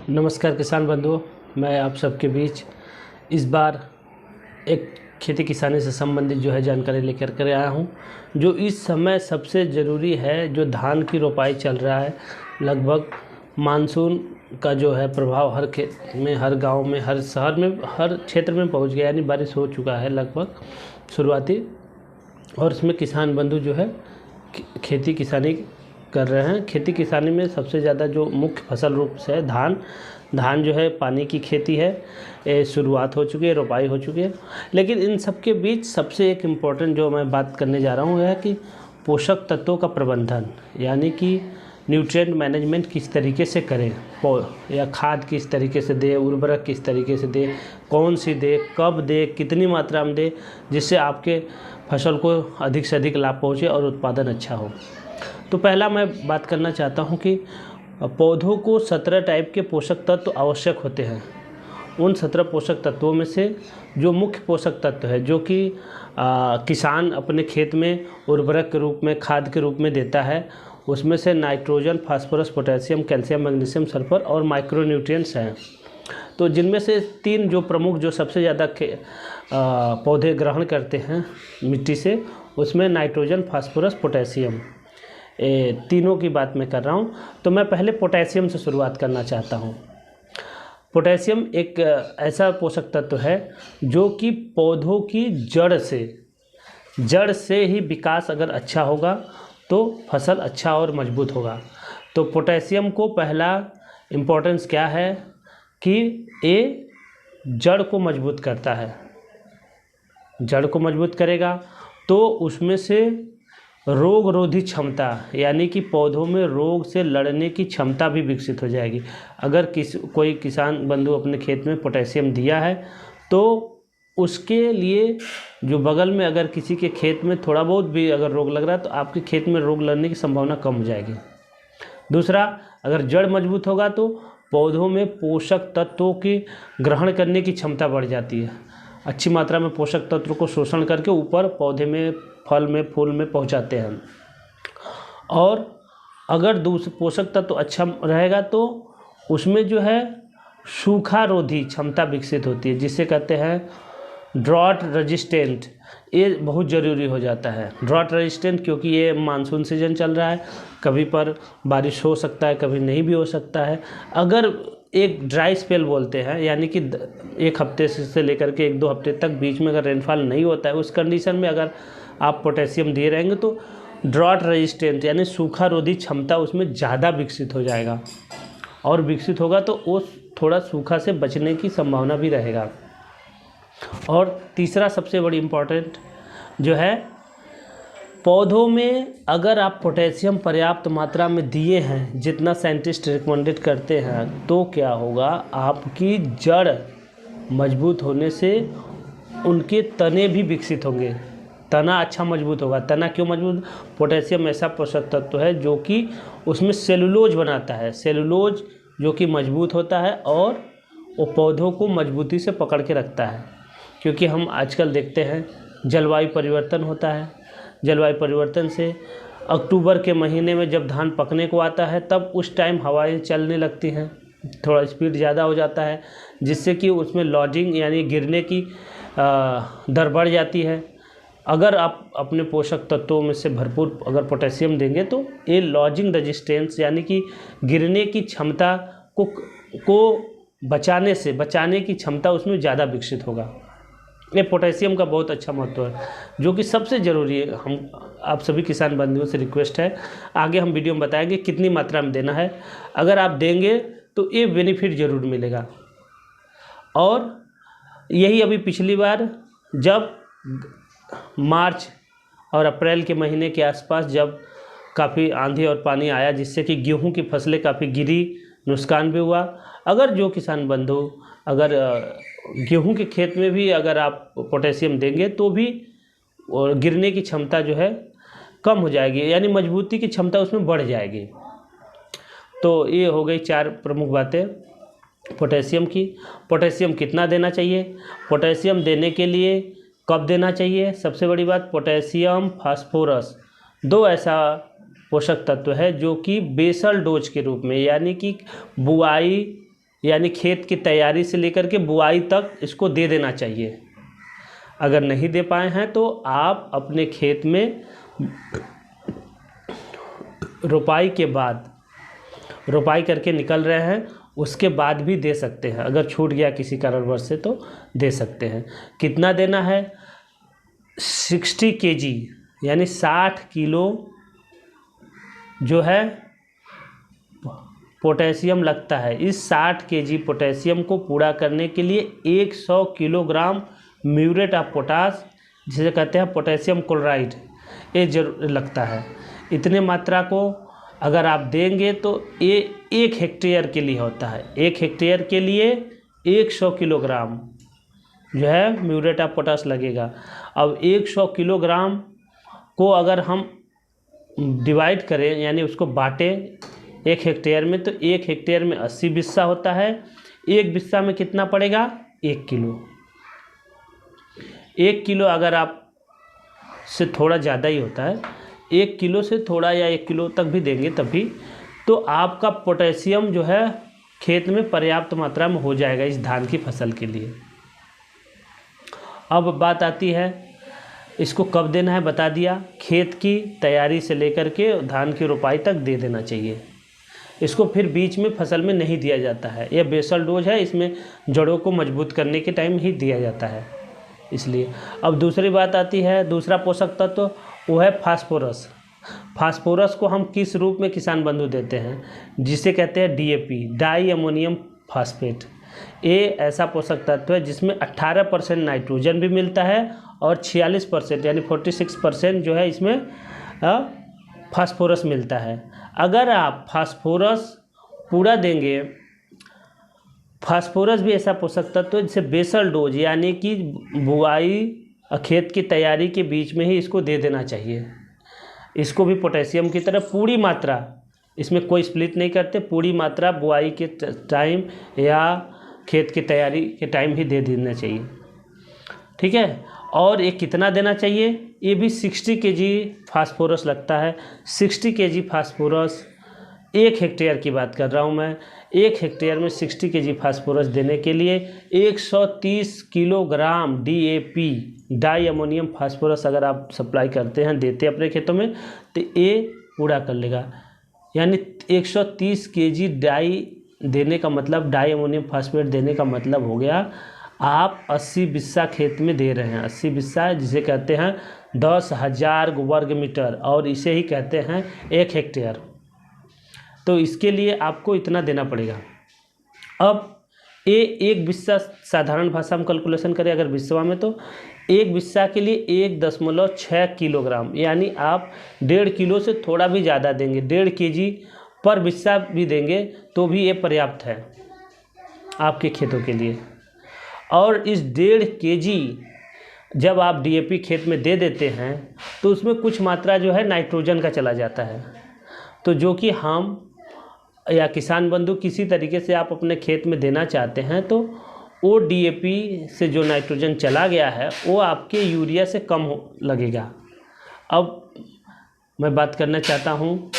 नमस्कार किसान बंधुओं, मैं आप सबके बीच इस बार एक खेती किसानी से संबंधित जानकारी लेकर कर आया हूं, जो इस समय सबसे ज़रूरी है। जो धान की रोपाई चल रहा है, लगभग मानसून का प्रभाव हर खेत में, हर गांव में, हर शहर में, हर क्षेत्र में पहुंच गया, यानी बारिश हो चुका है लगभग शुरुआती। और इसमें किसान बंधु खेती किसानी कर रहे हैं। खेती किसानी में सबसे ज़्यादा जो मुख्य फसल रूप से है धान पानी की खेती है। शुरुआत हो चुकी है, रोपाई हो चुकी है। लेकिन इन सब के बीच सबसे एक इम्पॉर्टेंट जो मैं बात करने जा रहा हूँ है कि पोषक तत्वों का प्रबंधन, यानी कि न्यूट्रिएंट मैनेजमेंट किस तरीके से करें, या खाद किस तरीके से दे, उर्वरक किस तरीके से दे, कौन सी दे, कब दे, कितनी मात्रा में दे, जिससे आपके फसल को अधिक से अधिक लाभ पहुँचे और उत्पादन अच्छा हो। तो पहला मैं बात करना चाहता हूं कि पौधों को 17 टाइप के पोषक तत्व आवश्यक होते हैं। उन 17 पोषक तत्वों में से जो मुख्य पोषक तत्व है, जो कि किसान अपने खेत में उर्वरक के रूप में, खाद के रूप में देता है, उसमें से nitrogen, phosphorus, potassium, calcium, magnesium, sulphur और माइक्रोन्यूट्रिएंट्स हैं। तो जिनमें से 3 जो प्रमुख, जो सबसे ज़्यादा पौधे ग्रहण करते हैं मिट्टी से, उसमें नाइट्रोजन, फास्फोरस, पोटेशियम, तीनों की बात मैं कर रहा हूँ। तो मैं पहले पोटेशियम से शुरुआत करना चाहता हूँ। पोटेशियम एक ऐसा पोषक तत्व है जो कि पौधों की जड़ से ही विकास अगर अच्छा होगा तो फसल अच्छा और मजबूत होगा। तो पोटेशियम को पहला इम्पोर्टेंस क्या है कि ये जड़ को मजबूत करता है। जड़ को मजबूत करेगा तो उसमें से रोग रोधी क्षमता, यानी कि पौधों में रोग से लड़ने की क्षमता भी विकसित हो जाएगी। अगर कोई किसान बंधु अपने खेत में पोटेशियम दिया है तो उसके लिए जो बगल में अगर किसी के खेत में थोड़ा बहुत भी अगर रोग लग रहा है तो आपके खेत में रोग लगने की संभावना कम हो जाएगी। दूसरा, अगर जड़ मजबूत होगा तो पौधों में पोषक तत्वों की ग्रहण करने की क्षमता बढ़ जाती है। अच्छी मात्रा में पोषक तत्वों को शोषण करके ऊपर पौधे में, फल में, फूल में पहुंचाते हैं। और अगर पोषक तत्व अच्छा रहेगा तो उसमें सूखा रोधी क्षमता विकसित होती है, जिसे कहते हैं ड्रॉट रेजिस्टेंट। ये बहुत ज़रूरी हो जाता है, ड्रॉट रेजिस्टेंट, क्योंकि ये मानसून सीजन चल रहा है। कभी पर बारिश हो सकता है, कभी नहीं भी हो सकता है। अगर एक ड्राई स्पेल बोलते हैं, यानी कि 1 हफ्ते से लेकर के 1-2 हफ्ते तक बीच में अगर रेनफॉल नहीं होता है, उस कंडीशन में अगर आप पोटेशियम दे रहेंगे तो ड्रॉट रेजिस्टेंट यानी सूखा रोधी क्षमता उसमें ज़्यादा विकसित हो जाएगा, और विकसित होगा तो वो थोड़ा सूखा से बचने की संभावना भी रहेगा। और तीसरा सबसे बड़ी इम्पॉर्टेंट पौधों में अगर आप पोटेशियम पर्याप्त मात्रा में दिए हैं, जितना साइंटिस्ट रिकमेंडेड करते हैं, तो क्या होगा, आपकी जड़ मजबूत होने से उनके तने भी विकसित होंगे। तना अच्छा मजबूत होगा। तना क्यों मजबूत? पोटेशियम ऐसा पोषक तत्व है जो कि उसमें सेलुलोज बनाता है। सेलुलोज जो कि मजबूत होता है और वो पौधों को मजबूती से पकड़ के रखता है। क्योंकि हम आजकल देखते हैं जलवायु परिवर्तन होता है। जलवायु परिवर्तन से अक्टूबर के महीने में जब धान पकने को आता है, तब उस टाइम हवाएं चलने लगती हैं, थोड़ा स्पीड ज़्यादा हो जाता है, जिससे कि उसमें लॉजिंग यानी गिरने की दर बढ़ जाती है। अगर आप अपने पोषक तत्वों में से भरपूर अगर पोटेशियम देंगे तो ये लॉजिंग रेजिस्टेंस यानी कि गिरने की क्षमता को बचाने की क्षमता उसमें ज़्यादा विकसित होगा। ये पोटेशियम का बहुत अच्छा महत्व है, जो कि सबसे ज़रूरी है। आप सभी किसान बंधुओं से रिक्वेस्ट है, आगे हम वीडियो में बताएंगे कितनी मात्रा में देना है। अगर आप देंगे तो ये बेनिफिट ज़रूर मिलेगा। और यही अभी पिछली बार जब मार्च और अप्रैल के महीने के आसपास जब काफ़ी आंधी और पानी आया, जिससे कि गेहूं की फसलें काफ़ी गिरी, नुकसान भी हुआ। अगर जो किसान बंधु अगर गेहूं के खेत में भी अगर आप पोटेशियम देंगे तो भी गिरने की क्षमता कम हो जाएगी, यानी मजबूती की क्षमता उसमें बढ़ जाएगी। तो ये हो गई 4 प्रमुख बातें पोटेशियम की। पोटेशियम कितना देना चाहिए? पोटेशियम देने के लिए कब देना चाहिए? सबसे बड़ी बात, पोटेशियम, फास्फोरस 2 ऐसा पोषक तत्व है जो कि बेसल डोज के रूप में, यानी कि बुआई यानी खेत की तैयारी से लेकर के बुआई तक इसको दे देना चाहिए। अगर नहीं दे पाए हैं तो आप अपने खेत में रोपाई के बाद, रोपाई करके निकल रहे हैं उसके बाद भी दे सकते हैं। अगर छूट गया किसी कारणवश से तो दे सकते हैं। कितना देना है? 60 kg यानी 60 किलो जो है पोटेशियम लगता है। इस 60 kg पोटेशियम को पूरा करने के लिए 100 किलोग्राम म्यूरेट ऑफ पोटास, जिसे कहते हैं पोटेशियम क्लोराइड, ये जरूर लगता है। इतने मात्रा को अगर आप देंगे तो ये 1 हेक्टेयर के लिए होता है। 1 हेक्टेयर के लिए 100 किलोग्राम जो है म्यूरेट ऑफ पोटास लगेगा। अब 100 किलोग्राम को अगर हम डिवाइड करें यानी उसको बांटें 1 हेक्टेयर में, तो 1 हेक्टेयर में 80 बिस्सा होता है। 1 बिस्सा में कितना पड़ेगा? 1 किलो। 1 किलो अगर आप से थोड़ा ज़्यादा ही होता है, 1 किलो से थोड़ा या 1 किलो तक भी देंगे तभी तो आपका पोटेशियम जो है खेत में पर्याप्त मात्रा में हो जाएगा इस धान की फसल के लिए। अब बात आती है इसको कब देना है, बता दिया। खेत की तैयारी से लेकर के धान की रोपाई तक दे देना चाहिए। इसको फिर बीच में फसल में नहीं दिया जाता है। यह बेसल डोज है, इसमें जड़ों को मजबूत करने के टाइम ही दिया जाता है इसलिए। अब दूसरी बात आती है, दूसरा पोषक तत्व वो है फास्फोरस। फास्फोरस को हम किस रूप में किसान बंधु देते हैं? जिसे कहते हैं DAP, डाई अमोनियम फास्फेट। ये ऐसा पोषक तत्व है जिसमें 18% नाइट्रोजन भी मिलता है और 46% यानी 46% जो है इसमें फास्फोरस मिलता है। अगर आप फास्फोरस पूरा देंगे, फास्फोरस भी ऐसा पोषक तत्व है जिसे बेसल डोज यानी कि बुआई खेत की तैयारी के बीच में ही इसको दे देना चाहिए। इसको भी पोटेशियम की तरह पूरी मात्रा, इसमें कोई स्प्लिट नहीं करते, पूरी मात्रा बुआई के टाइम या खेत की तैयारी के टाइम ही दे देना चाहिए। ठीक है। और ये कितना देना चाहिए? ये भी 60 kg फास्फोरस लगता है। 60 kg फास्फोरस 1 हेक्टेयर की बात कर रहा हूँ मैं। 1 हेक्टेयर में 60 kg फास्फोरस देने के लिए 130 kilogram DAP, di ammonium phosphorus अगर आप सप्लाई करते हैं, देते अपने खेतों में, तो ये पूरा कर लेगा। यानी 130 kg डाई देने का मतलब, डाई अमोनियम फास्फेट देने का मतलब हो गया आप 80 बिस्सा खेत में दे रहे हैं। 80 बिस्सा जिसे कहते हैं 10,000 वर्ग मीटर, और इसे ही कहते हैं 1 हेक्टेयर। तो इसके लिए आपको इतना देना पड़ेगा। अब ये 1 बिस्सा, साधारण भाषा में कैलकुलेशन करें अगर बिस्वा में, तो 1 बिस्सा के लिए 1.6 किलोग्राम, यानी आप 1.5 किलो से थोड़ा भी ज़्यादा देंगे, 1.5 kg पर बिस्सा भी देंगे तो भी ये पर्याप्त है आपके खेतों के लिए। और इस 1.5 kg जब आप DAP खेत में दे देते हैं तो उसमें कुछ मात्रा जो है नाइट्रोजन का चला जाता है। तो जो कि हम या किसान बंधु किसी तरीके से आप अपने खेत में देना चाहते हैं, तो वो DAP से जो नाइट्रोजन चला गया है वो आपके यूरिया से कम लगेगा। अब मैं बात करना चाहता हूँ,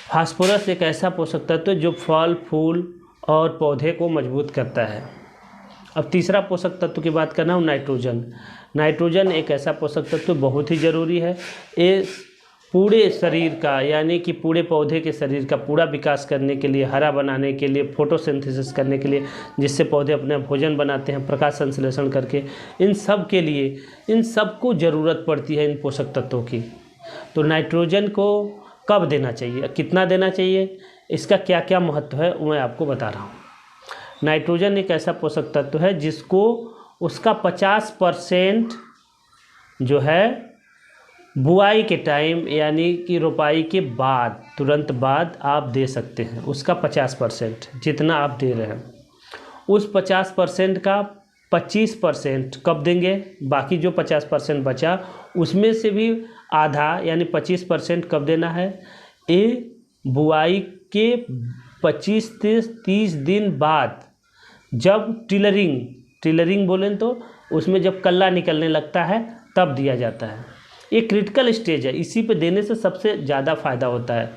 फास्फोरस एक ऐसा पोषक तत्व जो फल, फूल और पौधे को मजबूत करता है। अब तीसरा पोषक तत्व की बात करना हूँ, नाइट्रोजन। नाइट्रोजन एक ऐसा पोषक तत्व बहुत ही ज़रूरी है। ये पूरे शरीर का, यानी कि पूरे पौधे के शरीर का पूरा विकास करने के लिए, हरा बनाने के लिए, फोटोसिंथेसिस करने के लिए, जिससे पौधे अपने भोजन बनाते हैं प्रकाश संश्लेषण करके, इन सब के लिए, इन सब को ज़रूरत पड़ती है इन पोषक तत्वों की। तो नाइट्रोजन को कब देना चाहिए, कितना देना चाहिए, इसका क्या क्या महत्व है वो मैं आपको बता रहा हूँ। नाइट्रोजन एक ऐसा पोषक तत्व है जिसको उसका 50% जो है बुआई के टाइम, यानी कि रोपाई के बाद, तुरंत बाद आप दे सकते हैं। उसका 50% जितना आप दे रहे हैं, उस 50% का 25% कब देंगे, बाकी जो 50% बचा उसमें से भी आधा यानी 25% कब देना है? ये बुआई के 25 से 30 दिन बाद, जब टिलरिंग बोलें तो उसमें जब कल्ला निकलने लगता है तब दिया जाता है। ये क्रिटिकल स्टेज है, इसी पे देने से सबसे ज़्यादा फायदा होता है।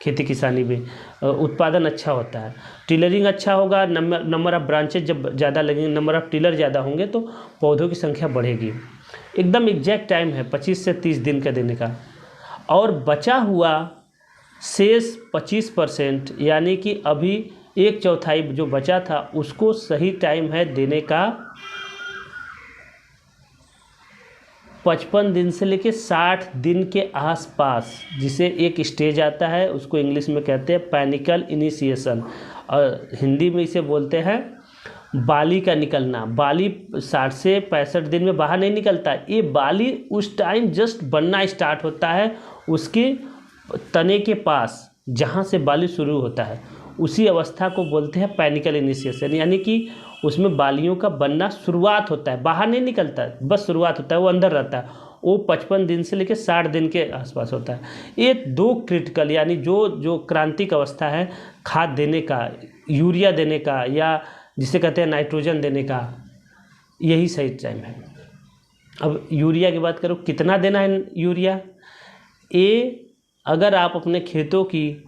खेती किसानी में उत्पादन अच्छा होता है। टिलरिंग अच्छा होगा, नंबर ऑफ ब्रांचेज जब ज़्यादा लगेंगे, नंबर ऑफ टिलर ज़्यादा होंगे तो पौधों की संख्या बढ़ेगी। एकदम एग्जैक्ट टाइम है 25 से 30 दिन का देने का। और बचा हुआ शेष 25% यानी कि अभी 1/4 जो बचा था उसको सही टाइम है देने का 55 दिन से लेके 60 दिन के आसपास, जिसे एक स्टेज आता है उसको इंग्लिश में कहते हैं पैनिकल इनिशिएशन, और हिंदी में इसे बोलते हैं बाली का निकलना। बाली 60 से 65 दिन में बाहर नहीं निकलता, ये बाली उस टाइम जस्ट बनना स्टार्ट होता है उसके तने के पास, जहाँ से बाली शुरू होता है उसी अवस्था को बोलते हैं पैनिकल इनिशिएशन। यानी कि उसमें बालियों का बनना शुरुआत होता है, बाहर नहीं निकलता, बस शुरुआत होता है, वो अंदर रहता है। वो 55 दिन से लेकर 60 दिन के आसपास होता है। ये 2 क्रिटिकल यानी जो क्रांतिक अवस्था है खाद देने का, यूरिया देने का, या जिसे कहते हैं नाइट्रोजन देने का, यही सही टाइम है। अब यूरिया की बात करो, कितना देना है यूरिया? अगर आप अपने खेतों की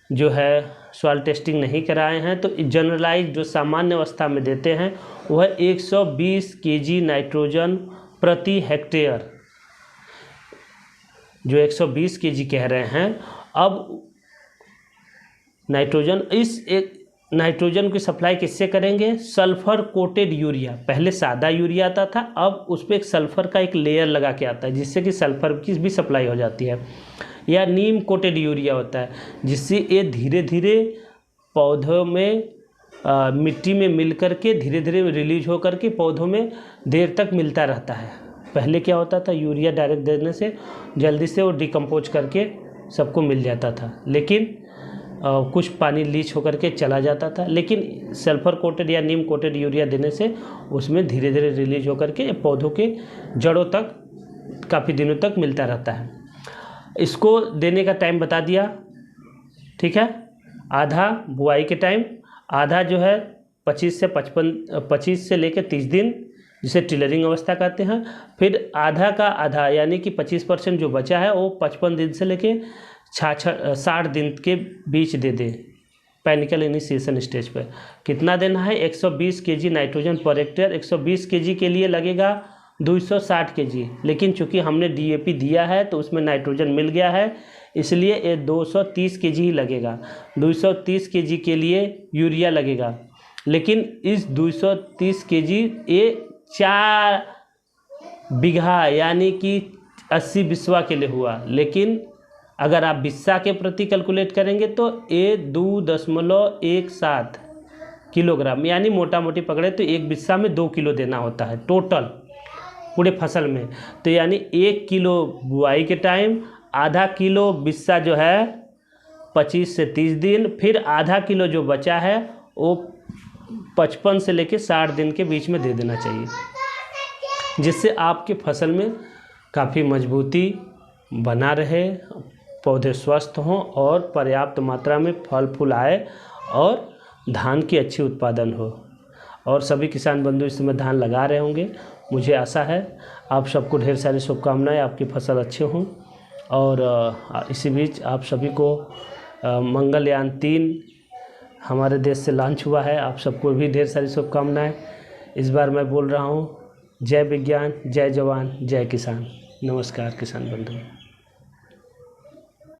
जो है सॉइल टेस्टिंग नहीं कराए हैं तो जनरलाइज जो सामान्य अवस्था में देते हैं वह 120 kg नाइट्रोजन प्रति हेक्टेयर, जो 120 kg कह रहे हैं। अब नाइट्रोजन की सप्लाई किससे करेंगे? Sulphur coated urea. पहले सादा यूरिया आता था, अब उस पर एक सल्फर का एक लेयर लगा के आता है जिससे कि सल्फर की भी सप्लाई हो जाती है। या नीम कोटेड यूरिया होता है जिससे ये धीरे धीरे पौधों में मिट्टी में मिल कर के धीरे धीरे रिलीज हो करके पौधों में देर तक मिलता रहता है। पहले क्या होता था, यूरिया डायरेक्ट देने से जल्दी से वो डिकम्पोज करके सबको मिल जाता था, लेकिन कुछ पानी लीच होकर के चला जाता था। लेकिन सल्फर कोटेड या नीम कोटेड यूरिया देने से उसमें धीरे धीरे रिलीज होकर के पौधों के जड़ों तक काफ़ी दिनों तक मिलता रहता है। इसको देने का टाइम बता दिया, ठीक है। आधा बुआई के टाइम, आधा जो है 25 से लेकर 30 दिन, जिसे टिलरिंग अवस्था कहते हैं। फिर आधा का आधा यानी कि 25% जो बचा है वो 55 दिन से लेके 60 दिन के बीच दे दें पैनिकल इनिशिएशन स्टेज पर। कितना देना है? 120 kg nitrogen per hectare. 120 kg के लिए लगेगा 260 kg, लेकिन चूंकि हमने DAP दिया है तो उसमें नाइट्रोजन मिल गया है, इसलिए ये 230 kg ही लगेगा। 230 kg के लिए यूरिया लगेगा, लेकिन इस 230 kg ये 4 बीघा यानी कि 80 बिस्वा के लिए हुआ। लेकिन अगर आप बिस्सा के प्रति कैलकुलेट करेंगे तो ये 2.17 किलोग्राम, यानी मोटा मोटी पकड़े तो एक बिस्सा में 2 किलो देना होता है टोटल पूरे फसल में। तो यानी 1 किलो बुआई के टाइम, आधा किलो बिस्सा जो है 25 से 30 दिन, फिर आधा किलो जो बचा है वो 55 से लेकर 60 दिन के बीच में दे देना चाहिए, जिससे आपके फसल में काफ़ी मजबूती बना रहे, पौधे स्वस्थ हों और पर्याप्त मात्रा में फल फूल आए और धान की अच्छी उत्पादन हो। और सभी किसान बंधु इस समय धान लगा रहे होंगे, मुझे आशा है। आप सबको ढेर सारी शुभकामनाएं, आपकी फसल अच्छे हों। और इसी बीच आप सभी को मंगलयान 3 हमारे देश से लॉन्च हुआ है, आप सबको भी ढेर सारी शुभकामनाएं। इस बार मैं बोल रहा हूँ जय विज्ञान, जय जवान, जय किसान। नमस्कार किसान बंधु।